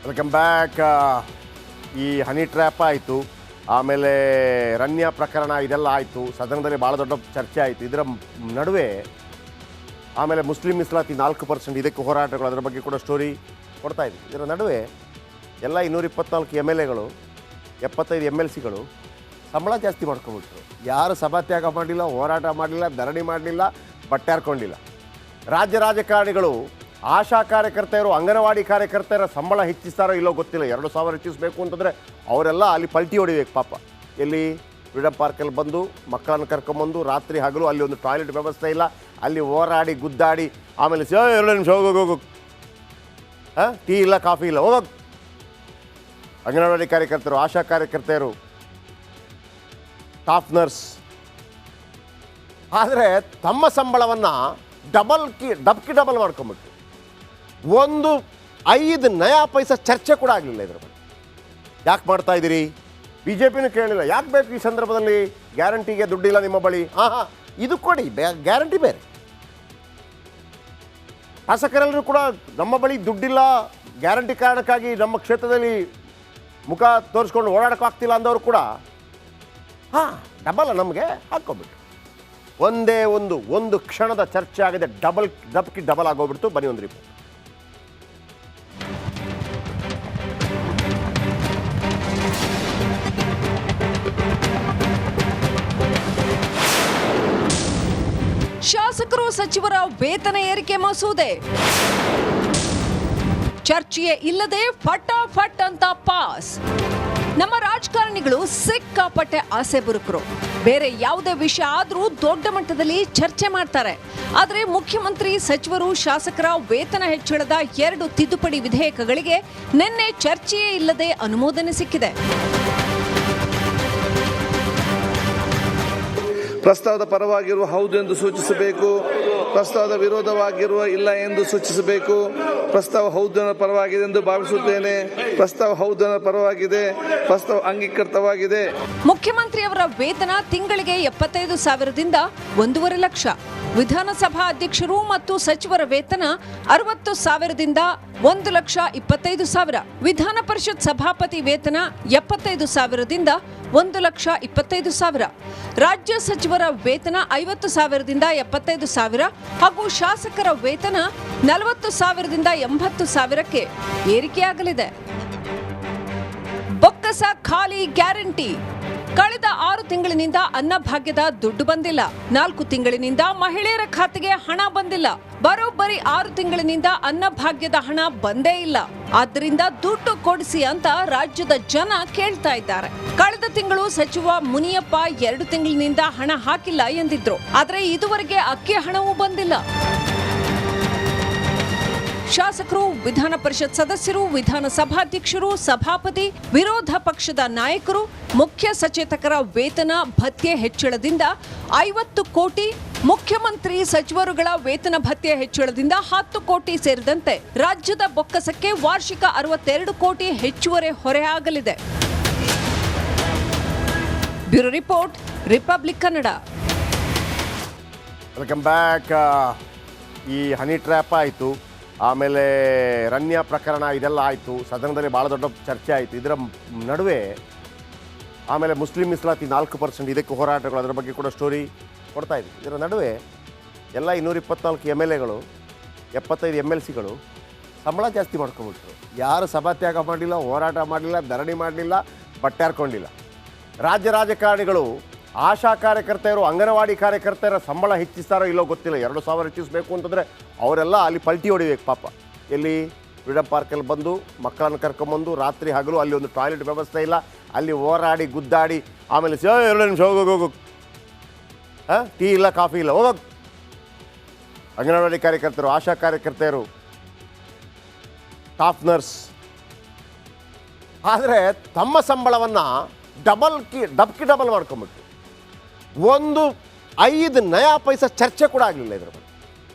Welcome back. ಈ honey trap ಆಯಿತು, ಆಮೇಲೆ ರನ್ಯ ಪ್ರಕರಣ ಇದೆಲ್ಲ ಆಯಿತು, ಸದನದಲ್ಲಿ ಭಾಳ ದೊಡ್ಡ ಚರ್ಚೆ ಆಯಿತು. ಇದರ ನಡುವೆ ಆಮೇಲೆ ಮುಸ್ಲಿಂ ಮೀಸಲಾತಿ 4%, ಇದಕ್ಕೆ ಹೋರಾಟಗಳು, ಅದರ ಬಗ್ಗೆ ಕೂಡ ಸ್ಟೋರಿ ಕೊಡ್ತಾ ಇದ್ವಿ. ಇದರ ನಡುವೆ ಎಲ್ಲ 224 MLAಗಳು 75 MLCಗಳು ಸಂಬಳ ಜಾಸ್ತಿ ಮಾಡ್ಕೊಂಬಿಟ್ರು. ಯಾರು ಸಭಾತ್ಯಾಗ ಮಾಡಲಿಲ್ಲ, ಹೋರಾಟ ಮಾಡಲಿಲ್ಲ, ಧರಣಿ ಮಾಡಲಿಲ್ಲ, ಬಟ್ಟೆ ಹಾರ್ಕೊಂಡಿಲ್ಲ. ರಾಜ್ಯ ರಾಜಕಾರಣಿಗಳು ಆಶಾ ಕಾರ್ಯಕರ್ತೆಯರು, ಅಂಗನವಾಡಿ ಕಾರ್ಯಕರ್ತೆಯರ ಸಂಬಳ ಹೆಚ್ಚಿಸ್ತಾರೋ ಇಲ್ಲೋ ಗೊತ್ತಿಲ್ಲ. 2,000 ಹೆಚ್ಚಿಸಬೇಕು ಅಂತಂದರೆ ಅವರೆಲ್ಲ ಅಲ್ಲಿ ಪಲ್ಟಿ ಹೊಡಿಬೇಕು ಪಾಪ. ಎಲ್ಲಿ ಫ್ರೀಡಮ್ ಪಾರ್ಕಲ್ಲಿ ಬಂದು ಮಕ್ಕಳನ್ನು ಕರ್ಕೊಂಬಂದು ರಾತ್ರಿ ಹಗಲು ಅಲ್ಲಿ ಒಂದು ಟಾಯ್ಲೆಟ್ ವ್ಯವಸ್ಥೆ ಇಲ್ಲ, ಅಲ್ಲಿ ಹೋರಾಡಿ ಗುದ್ದಾಡಿ ಆಮೇಲೆ 2 ನಿಮಿಷ ಹೋಗೋಗು, ಟೀ ಇಲ್ಲ ಕಾಫಿ ಇಲ್ಲ, ಹೋಗೋದು. ಅಂಗನವಾಡಿ ಕಾರ್ಯಕರ್ತರು, ಆಶಾ ಕಾರ್ಯಕರ್ತೆಯರು, ಸ್ಟಾಫ್ ನರ್ಸ್, ಆದರೆ ತಮ್ಮ ಸಂಬಳವನ್ನು ಡಬಲ್ ಮಾಡ್ಕೊಂಬಿಟ್ರು. 1 ನಯಾ ಪೈಸಾ ಚರ್ಚೆ ಕೂಡ ಆಗಲಿಲ್ಲ ಇದರ ಬಗ್ಗೆ. ಯಾಕೆ ಮಾಡ್ತಾ ಇದ್ದೀರಿ? ಬಿ ಜೆ ಪಿನೂ ಕೇಳಲಿಲ್ಲ. ಯಾಕೆ ಬೇಕು ಈ ಸಂದರ್ಭದಲ್ಲಿ? ಗ್ಯಾರಂಟಿಗೆ ದುಡ್ಡಿಲ್ಲ ನಿಮ್ಮ ಬಳಿ, ಇದು ಕೊಡಿ, ಗ್ಯಾರಂಟಿ ಬೇರೆ. ಶಾಸಕರೆಲ್ಲರೂ ಕೂಡ ನಮ್ಮ ಬಳಿ ದುಡ್ಡಿಲ್ಲ, ಗ್ಯಾರಂಟಿ ಕಾರಣಕ್ಕಾಗಿ ನಮ್ಮ ಕ್ಷೇತ್ರದಲ್ಲಿ ಮುಖ ತೋರಿಸ್ಕೊಂಡು ಓಡಾಡೋಕ್ಕಾಗ್ತಿಲ್ಲ ಅಂದವರು ಕೂಡ ಡಬಲ್ ನಮಗೆ ಹಾಕ್ಕೊಬಿಟ್ರು. ಒಂದೇ ಒಂದು ಕ್ಷಣದ ಚರ್ಚೆ ಆಗಿದೆ, ಡಬಲ್ ಆಗೋಗ್ಬಿಡ್ತು. ಬನ್ನಿ ಒಂದು ರಿಪೋರ್ಟ್. ಶಾಸಕರು ಸಚಿವರ ವೇತನ ಏರಿಕೆ ಮಸೂದೆ ಚರ್ಚೆಯೇ ಇಲ್ಲದೆ ಫಟಾಫಟ್ ಅಂತ ಪಾಸ್. ನಮ್ಮ ರಾಜಕಾರಣಿಗಳು ಸಿಕ್ಕಾಪಟ್ಟೆ ಆಸೆ ಬುರುಕರು. ಬೇರೆ ಯಾವುದೇ ವಿಷಯ ಆದರೂ ದೊಡ್ಡ ಮಟ್ಟದಲ್ಲಿ ಚರ್ಚೆ ಮಾಡ್ತಾರೆ. ಆದರೆ ಮುಖ್ಯಮಂತ್ರಿ, ಸಚಿವರು, ಶಾಸಕರ ವೇತನ ಹೆಚ್ಚಳದ 2 ತಿದ್ದುಪಡಿ ವಿಧೇಯಕಗಳಿಗೆ ನಿನ್ನೆ ಚರ್ಚೆಯೇ ಇಲ್ಲದೆ ಅನುಮೋದನೆ ಸಿಕ್ಕಿದೆ. ಪ್ರಸ್ತಾವದ ಪರವಾಗಿರುವ ಹೌದು ಎಂದು ಸೂಚಿಸಬೇಕು, ಪ್ರಸ್ತಾವದ ವಿರೋಧವಾಗಿರುವ ಇಲ್ಲ ಎಂದು ಸೂಚಿಸಬೇಕು. ಪ್ರಸ್ತಾವ ಹೌದನ ಪರವಾಗಿದೆ ಎಂದು ಭಾವಿಸುತ್ತೇನೆ, ಪ್ರಸ್ತಾವ ಹೌದನ ಪರವಾಗಿದೆ, ಪ್ರಸ್ತಾವ ಅಂಗೀಕೃತವಾಗಿದೆ. ಮುಖ್ಯಮಂತ್ರಿಯವರ ವೇತನ ತಿಂಗಳಿಗೆ 75,000ದಿಂದ 1.5 ಲಕ್ಷ. ವಿಧಾನಸಭಾ ಅಧ್ಯಕ್ಷರು ಮತ್ತು ಸಚಿವರ ವೇತನ 60,000ದಿಂದ 1,25,000. ವಿಧಾನ ಪರಿಷತ್ ಸಭಾಪತಿ ವೇತನ 75,000ದಿಂದ 1,25,000. ರಾಜ್ಯ ಸಚಿವರ ವೇತನ 50,000ದಿಂದ 75,000 ಹಾಗೂ ಶಾಸಕರ ವೇತನ 40,000ದಿಂದ 80,000ಕ್ಕೆ ಏರಿಕೆಯಾಗಲಿದೆ. ಬೊಕ್ಕಸ ಖಾಲಿ ಗ್ಯಾರಂಟಿ. ಕಳೆದ 6 ತಿಂಗಳಿನಿಂದ ಅನ್ನಭಾಗ್ಯದ ದುಡ್ಡು ಬಂದಿಲ್ಲ. 4 ತಿಂಗಳಿನಿಂದ ಮಹಿಳೆಯರ ಖಾತೆಗೆ ಹಣ ಬಂದಿಲ್ಲ. ಬರೋಬ್ಬರಿ 6 ತಿಂಗಳಿನಿಂದ ಅನ್ನಭಾಗ್ಯದ ಹಣ ಬಂದೇ ಇಲ್ಲ. ಆದ್ದರಿಂದ ದುಡ್ಡು ಕೊಡಿಸಿ ಅಂತ ರಾಜ್ಯದ ಜನ ಕೇಳ್ತಾ ಇದ್ದಾರೆ. ಕಳೆದ ತಿಂಗಳು ಸಚಿವ ಮುನಿಯಪ್ಪ 2 ತಿಂಗಳಿನಿಂದ ಹಣ ಹಾಕಿಲ್ಲ ಎಂದಿದ್ರು. ಆದರೆ ಇದುವರೆಗೆ ಅಕ್ಕಿ ಹಣವೂ ಬಂದಿಲ್ಲ. ಶಾಸಕರು, ವಿಧಾನ ಪರಿಷತ್ ಸದಸ್ಯರು, ವಿಧಾನಸಭಾಧ್ಯಕ್ಷರು, ಸಭಾಪತಿ, ವಿರೋಧ ಪಕ್ಷದ ನಾಯಕರು, ಮುಖ್ಯ ಸಚೇತಕರ ವೇತನ ಭತ್ಯೆ ಹೆಚ್ಚಳದಿಂದ 50 ಕೋಟಿ, ಮುಖ್ಯಮಂತ್ರಿ ಸಚಿವರುಗಳ ವೇತನ ಭತ್ಯೆ ಹೆಚ್ಚಳದಿಂದ 10 ಕೋಟಿ ಸೇರಿದಂತೆ ರಾಜ್ಯದ ಬೊಕ್ಕಸಕ್ಕೆ ವಾರ್ಷಿಕ 62 ಕೋಟಿ ಹೆಚ್ಚುವರಿ ಹೊರೆ ಆಗಲಿದೆ. Bureau report, republic Kannada. Welcome back. ಈ ಹನಿ ಟ್ರ್ಯಾಪ್ ಆಯಿತು, ಆಮೇಲೆ ರನ್ಯ ಪ್ರಕರಣ ಇದೆಲ್ಲ ಆಯಿತು, ಸದನದಲ್ಲಿ ಭಾಳ ದೊಡ್ಡ ಚರ್ಚೆ ಆಯಿತು. ಇದರ ನಡುವೆ ಆಮೇಲೆ ಮುಸ್ಲಿಂ ಮೀಸಲಾತಿ 4%, ಇದಕ್ಕೆ ಹೋರಾಟಗಳು, ಅದರ ಬಗ್ಗೆ ಕೂಡ ಸ್ಟೋರಿ ಕೊಡ್ತಾ ಇದ್ವಿ. ಇದರ ನಡುವೆ ಎಲ್ಲ 224 MLAಗಳು 75 MLCಗಳು ಸಂಬಳ ಜಾಸ್ತಿ ಮಾಡ್ಕೊಂಬಿಟ್ರು. ಯಾರು ಸಭಾತ್ಯಾಗ ಮಾಡಲಿಲ್ಲ, ಹೋರಾಟ ಮಾಡಲಿಲ್ಲ, ಧರಣಿ ಮಾಡಲಿಲ್ಲ, ಬಟ್ಟೆ ಹಾರ್ಕೊಂಡಿಲ್ಲ. ರಾಜ್ಯ ರಾಜಕಾರಣಿಗಳು ಆಶಾ ಕಾರ್ಯಕರ್ತೆಯರು, ಅಂಗನವಾಡಿ ಕಾರ್ಯಕರ್ತೆಯರ ಸಂಬಳ ಹೆಚ್ಚಿಸ್ತಾರೋ ಇಲ್ಲೋ ಗೊತ್ತಿಲ್ಲ. 2,000 ಹೆಚ್ಚಿಸಬೇಕು ಅಂತಂದರೆ ಅವರೆಲ್ಲ ಅಲ್ಲಿ ಪಲ್ಟಿ ಹೊಡಿಬೇಕು ಪಾಪ. ಎಲ್ಲಿ ಫ್ರೀಡಮ್ ಪಾರ್ಕಲ್ಲಿ ಬಂದು ಮಕ್ಕಳನ್ನು ಕರ್ಕೊಂಬಂದು ರಾತ್ರಿ ಹಗಲು ಅಲ್ಲಿ ಒಂದು ಟಾಯ್ಲೆಟ್ ವ್ಯವಸ್ಥೆ ಇಲ್ಲ, ಅಲ್ಲಿ ಹೋರಾಡಿ ಗುದ್ದಾಡಿ ಆಮೇಲೆ 2 ನಿಮಿಷ ಹೋಗೋಗು, ಟೀ ಇಲ್ಲ ಕಾಫಿ ಇಲ್ಲ, ಹೋಗೋದು. ಅಂಗನವಾಡಿ ಕಾರ್ಯಕರ್ತರು, ಆಶಾ ಕಾರ್ಯಕರ್ತೆಯರು, ಸ್ಟಾಫ್ ನರ್ಸ್, ಆದರೆ ತಮ್ಮ ಸಂಬಳವನ್ನು ಡಬಲ್ ಮಾಡ್ಕೊಂಬಿಟ್ರು. 1 ನಯಾ ಪೈಸಾ ಚರ್ಚೆ ಕೂಡ ಆಗಲಿಲ್ಲ ಇದರ ಬಗ್ಗೆ.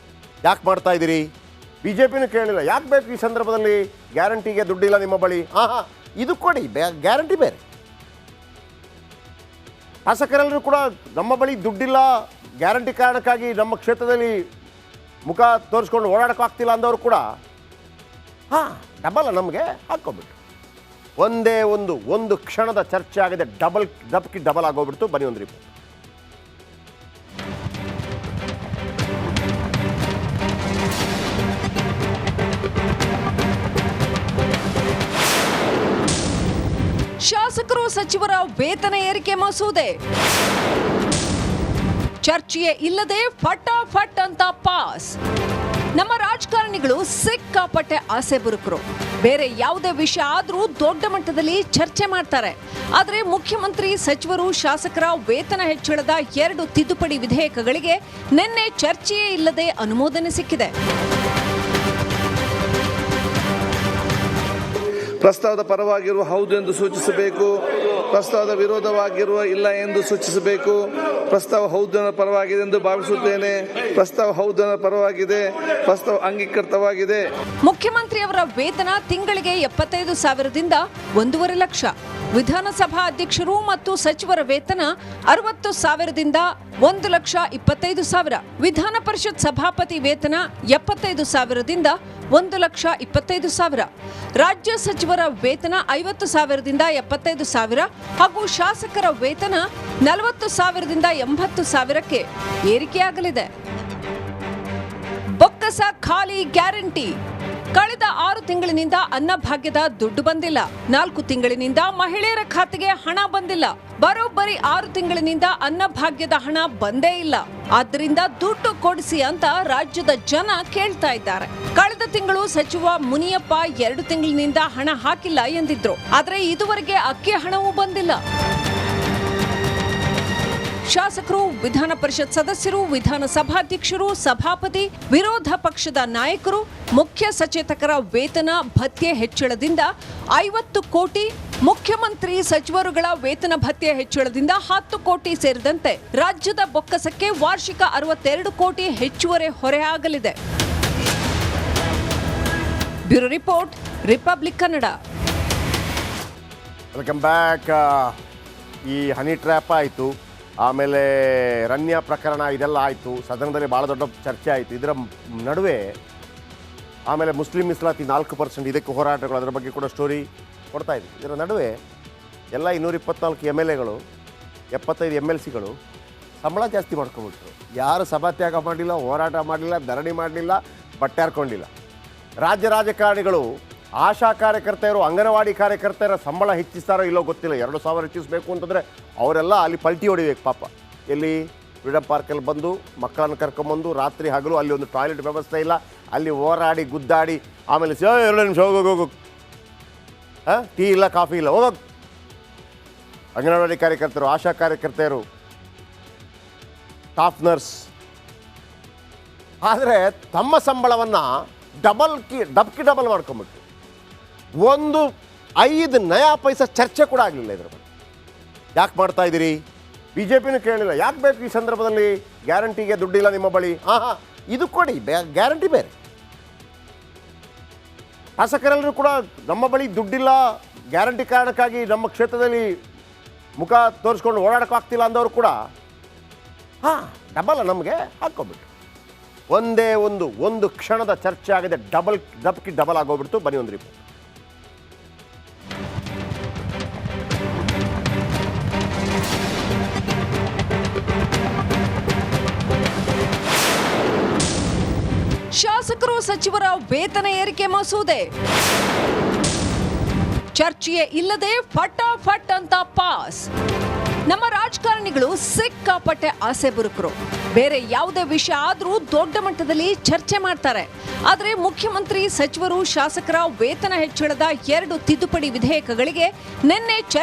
ಯಾಕೆ ಮಾಡ್ತಾ ಇದ್ದೀರಿ? ಬಿ ಜೆ ಪಿನೂ ಕೇಳಲಿಲ್ಲ. ಯಾಕೆ ಬೇಕು ಈ ಸಂದರ್ಭದಲ್ಲಿ? ಗ್ಯಾರಂಟಿಗೆ ದುಡ್ಡಿಲ್ಲ ನಿಮ್ಮ ಬಳಿ, ಇದು ಕೊಡಿ, ಗ್ಯಾರಂಟಿ ಬೇರೆ. ಶಾಸಕರೆಲ್ಲರೂ ಕೂಡ ನಮ್ಮ ಬಳಿ ದುಡ್ಡಿಲ್ಲ, ಗ್ಯಾರಂಟಿ ಕಾರಣಕ್ಕಾಗಿ ನಮ್ಮ ಕ್ಷೇತ್ರದಲ್ಲಿ ಮುಖ ತೋರಿಸ್ಕೊಂಡು ಓಡಾಡೋಕ್ಕಾಗ್ತಿಲ್ಲ ಅಂದವರು ಕೂಡ ಡಬಲ್ ನಮಗೆ ಹಾಕ್ಕೊಬಿಟ್ಟು ಒಂದೇ ಒಂದು ಕ್ಷಣದ ಚರ್ಚೆ ಆಗಿದೆ, ಡಬಲ್ ಆಗೋಗ್ಬಿಡ್ತು. ಬನ್ನಿ ಒಂದು ರಿಪೋರ್ಟ್. ಶಾಸಕರು ಸಚಿವರ ವೇತನ ಏರಿಕೆ ಮಸೂದೆ ಚರ್ಚೆಯೇ ಇಲ್ಲದೆ ಫಟಾಫಟ್ ಅಂತ ಪಾಸ್. ನಮ್ಮ ರಾಜಕಾರಣಿಗಳು ಸಿಕ್ಕಾಪಟ್ಟೆ ಆಸೆ ಬುರುಕರು. ಬೇರೆ ಯಾವುದೇ ವಿಷಯ ಆದ್ರೂ ದೊಡ್ಡ ಮಟ್ಟದಲ್ಲಿ ಚರ್ಚೆ ಮಾಡ್ತಾರೆ. ಆದರೆ ಮುಖ್ಯಮಂತ್ರಿ, ಸಚಿವರು, ಶಾಸಕರ ವೇತನ ಹೆಚ್ಚಳದ 2 ತಿದ್ದುಪಡಿ ವಿಧೇಯಕಗಳಿಗೆ ನಿನ್ನೆ ಚರ್ಚೆಯೇ ಇಲ್ಲದೆ ಅನುಮೋದನೆ ಸಿಕ್ಕಿದೆ. ಪ್ರಸ್ತಾವದ ಪರವಾಗಿರುವ ಹೌದು ಎಂದು ಸೂಚಿಸಬೇಕು, ಪ್ರಸ್ತಾವದ ವಿರೋಧವಾಗಿರುವ ಇಲ್ಲ ಎಂದು ಸೂಚಿಸಬೇಕು. ಪ್ರಸ್ತಾವ ಹೌದು ಪರವಾಗಿದೆ ಎಂದು ಭಾವಿಸುತ್ತೇನೆ. ಪ್ರಸ್ತಾವ ಹೌದು ಪರವಾಗಿದೆ. ಪ್ರಸ್ತಾವ ಅಂಗೀಕೃತವಾಗಿದೆ. ಮುಖ್ಯಮಂತ್ರಿಯವರ ವೇತನ ತಿಂಗಳಿಗೆ 75,000ದಿಂದ 1.5 ಲಕ್ಷ. ವಿಧಾನಸಭಾ ಅಧ್ಯಕ್ಷರು ಮತ್ತು ಸಚಿವರ ವೇತನ 60,000ದಿಂದ 1,25,000. ವಿಧಾನ ಪರಿಷತ್ ಸಭಾಪತಿ ವೇತನ 75,000ದಿಂದ 1,25,000. ರಾಜ್ಯ ಸಚಿವರ ವೇತನ 50,000ದಿಂದ 75,000 ಹಾಗೂ ಶಾಸಕರ ವೇತನ 40,000ದಿಂದ 80,000ಕ್ಕೆ ಏರಿಕೆಯಾಗಲಿದೆ. ಬೊಕ್ಕಸ ಖಾಲಿ ಗ್ಯಾರಂಟಿ. ಕಳೆದ 6 ತಿಂಗಳಿನಿಂದ ಅನ್ನಭಾಗ್ಯದ ದುಡ್ಡು ಬಂದಿಲ್ಲ. 4 ತಿಂಗಳಿನಿಂದ ಮಹಿಳೆಯರ ಖಾತೆಗೆ ಹಣ ಬಂದಿಲ್ಲ. ಬರೋಬ್ಬರಿ 6 ತಿಂಗಳಿನಿಂದ ಅನ್ನಭಾಗ್ಯದ ಹಣ ಬಂದೇ ಇಲ್ಲ. ಆದ್ದರಿಂದ ದುಡ್ಡು ಕೊಡಿಸಿ ಅಂತ ರಾಜ್ಯದ ಜನ ಕೇಳ್ತಾ ಇದ್ದಾರೆ. ಕಳೆದ ತಿಂಗಳು ಸಚಿವ ಮುನಿಯಪ್ಪ 2 ತಿಂಗಳಿನಿಂದ ಹಣ ಹಾಕಿಲ್ಲ ಎಂದಿದ್ರು. ಆದರೆ ಇದುವರೆಗೆ ಅಕ್ಕಿ ಹಣವೂ ಬಂದಿಲ್ಲ. ಶಾಸಕರು, ವಿಧಾನ ಪರಿಷತ್ ಸದಸ್ಯರು, ವಿಧಾನಸಭಾಧ್ಯಕ್ಷರು, ಸಭಾಪತಿ, ವಿರೋಧ ಪಕ್ಷದ ನಾಯಕರು, ಮುಖ್ಯ ಸಚೇತಕರ ವೇತನ ಭತ್ಯೆ ಹೆಚ್ಚಳದಿಂದ 50 ಕೋಟಿ, ಮುಖ್ಯಮಂತ್ರಿ ಸಚಿವರುಗಳ ವೇತನ ಭತ್ಯೆ ಹೆಚ್ಚಳದಿಂದ 10 ಕೋಟಿ ಸೇರಿದಂತೆ ರಾಜ್ಯದ ಬೊಕ್ಕಸಕ್ಕೆ ವಾರ್ಷಿಕ 62 ಕೋಟಿ ಹೆಚ್ಚುವರಿ ಹೊರೆ ಆಗಲಿದೆ. Bureau report, republic Kannada. Welcome back. ಈ ಹನಿ ಟ್ರ್ಯಾಪ್ ಆಯಿತು, ಆಮೇಲೆ ರನ್ಯಾ ಪ್ರಕರಣ, ಇದೆಲ್ಲ ಆಯಿತು. ಸದನದಲ್ಲಿ ಭಾಳ ದೊಡ್ಡ ಚರ್ಚೆ ಆಯಿತು. ಇದರ ನಡುವೆ ಆಮೇಲೆ ಮುಸ್ಲಿಂ ಮೀಸಲಾತಿ 4%, ಇದಕ್ಕೆ ಹೋರಾಟಗಳು, ಅದರ ಬಗ್ಗೆ ಕೂಡ ಸ್ಟೋರಿ ಕೊಡ್ತಾ ಇದ್ವಿ. ಇದರ ನಡುವೆ ಎಲ್ಲ 224 MLAಗಳು, 75 MLCಗಳು ಸಂಬಳ ಜಾಸ್ತಿ ಮಾಡ್ಕೊಂಡ್ಬಿಟ್ರು. ಯಾರು ಸಭಾತ್ಯಾಗ ಮಾಡಲಿಲ್ಲ, ಹೋರಾಟ ಮಾಡಲಿಲ್ಲ, ಧರಣಿ ಮಾಡಲಿಲ್ಲ, ಬಟ್ಟೆ ಹಾಕ್ಕೊಂಡಿಲ್ಲ. ರಾಜ್ಯ ರಾಜಕಾರಣಿಗಳು, ಆಶಾ ಕಾರ್ಯಕರ್ತೆಯರು, ಅಂಗನವಾಡಿ ಕಾರ್ಯಕರ್ತೆಯರ ಸಂಬಳ ಹೆಚ್ಚಿಸ್ತಾರೋ ಇಲ್ಲೋ ಗೊತ್ತಿಲ್ಲ. 2,000 ಹೆಚ್ಚಿಸಬೇಕು ಅಂತಂದರೆ ಅವರೆಲ್ಲ ಅಲ್ಲಿ ಪಲ್ಟಿ ಹೊಡಿಬೇಕು ಪಾಪ. ಎಲ್ಲಿ ಫ್ರೀಡಮ್ ಪಾರ್ಕಲ್ಲಿ ಬಂದು ಮಕ್ಕಳನ್ನು ಕರ್ಕೊಂಬಂದು ರಾತ್ರಿ ಹಗಲು ಅಲ್ಲಿ ಒಂದು ಟಾಯ್ಲೆಟ್ ವ್ಯವಸ್ಥೆ ಇಲ್ಲ, ಅಲ್ಲಿ ಹೋರಾಡಿ ಗುದ್ದಾಡಿ ಆಮೇಲೆ 2 ನಿಮಿಷ ಹೋಗೋಗು, ಟೀ ಇಲ್ಲ, ಕಾಫಿ ಇಲ್ಲ, ಹೋಗೋದು. ಅಂಗನವಾಡಿ ಕಾರ್ಯಕರ್ತರು, ಆಶಾ ಕಾರ್ಯಕರ್ತೆಯರು, ಸ್ಟಾಫ್ ನರ್ಸ್. ಆದರೆ ತಮ್ಮ ಸಂಬಳವನ್ನು ಡಬಲ್ ಮಾಡ್ಕೊಂಬಿಟ್ಟು 5 ನಯಾ ಪೈಸಾ ಚರ್ಚೆ ಕೂಡ ಆಗಲಿಲ್ಲ ಇದರ ಬಗ್ಗೆ. ಯಾಕೆ ಮಾಡ್ತಾ ಇದ್ದೀರಿ? BJPನೂ ಕೇಳಲಿಲ್ಲ. ಯಾಕೆ ಬೇಕು ಈ ಸಂದರ್ಭದಲ್ಲಿ? ಗ್ಯಾರಂಟಿಗೆ ದುಡ್ಡಿಲ್ಲ ನಿಮ್ಮ ಬಳಿ, ಇದು ಕೊಡಿ, ಗ್ಯಾರಂಟಿ ಬೇರೆ. ಶಾಸಕರೆಲ್ಲರೂ ಕೂಡ ನಮ್ಮ ಬಳಿ ದುಡ್ಡಿಲ್ಲ, ಗ್ಯಾರಂಟಿ ಕಾರಣಕ್ಕಾಗಿ ನಮ್ಮ ಕ್ಷೇತ್ರದಲ್ಲಿ ಮುಖ ತೋರಿಸ್ಕೊಂಡು ಓಡಾಡೋಕ್ಕಾಗ್ತಿಲ್ಲ ಅಂದವರು ಕೂಡ ಡಬಲ್ ನಮಗೆ ಹಾಕ್ಕೊಬಿಟ್ಟು ಒಂದೇ ಒಂದು ಕ್ಷಣದ ಚರ್ಚೆ ಆಗಿದೆ, ಡಬಲ್ ಆಗೋಗ್ಬಿಡ್ತು. ಬನ್ನಿ ಒಂದು ರಿಪೋರ್ಟ್. ಶಾಸಕರು, ಸಚಿವರ ವೇತನ ಏರಿಕೆ ಮಸೂದೆ ಚರ್ಚೆಯೇ ಇಲ್ಲದೆ ಫಟಾಫಟ್ ಅಂತ ಪಾಸ್. ನಮ್ಮ ರಾಜಕಾರಣಿಗಳು ಸಿಕ್ಕಾಪಟ್ಟೆ ಆಸೆ ಬುರುಕರು. ಬೇರೆ ಯಾವುದೇ ವಿಷಯ ಆದ್ರೂ ದೊಡ್ಡ ಮಟ್ಟದಲ್ಲಿ ಚರ್ಚೆ ಮಾಡ್ತಾರೆ. ಆದರೆ ಮುಖ್ಯಮಂತ್ರಿ, ಸಚಿವರು, ಶಾಸಕರ ವೇತನ ಹೆಚ್ಚಳದ 2 ತಿದ್ದುಪಡಿ ವಿಧೇಯಕಗಳಿಗೆ ನಿನ್ನೆ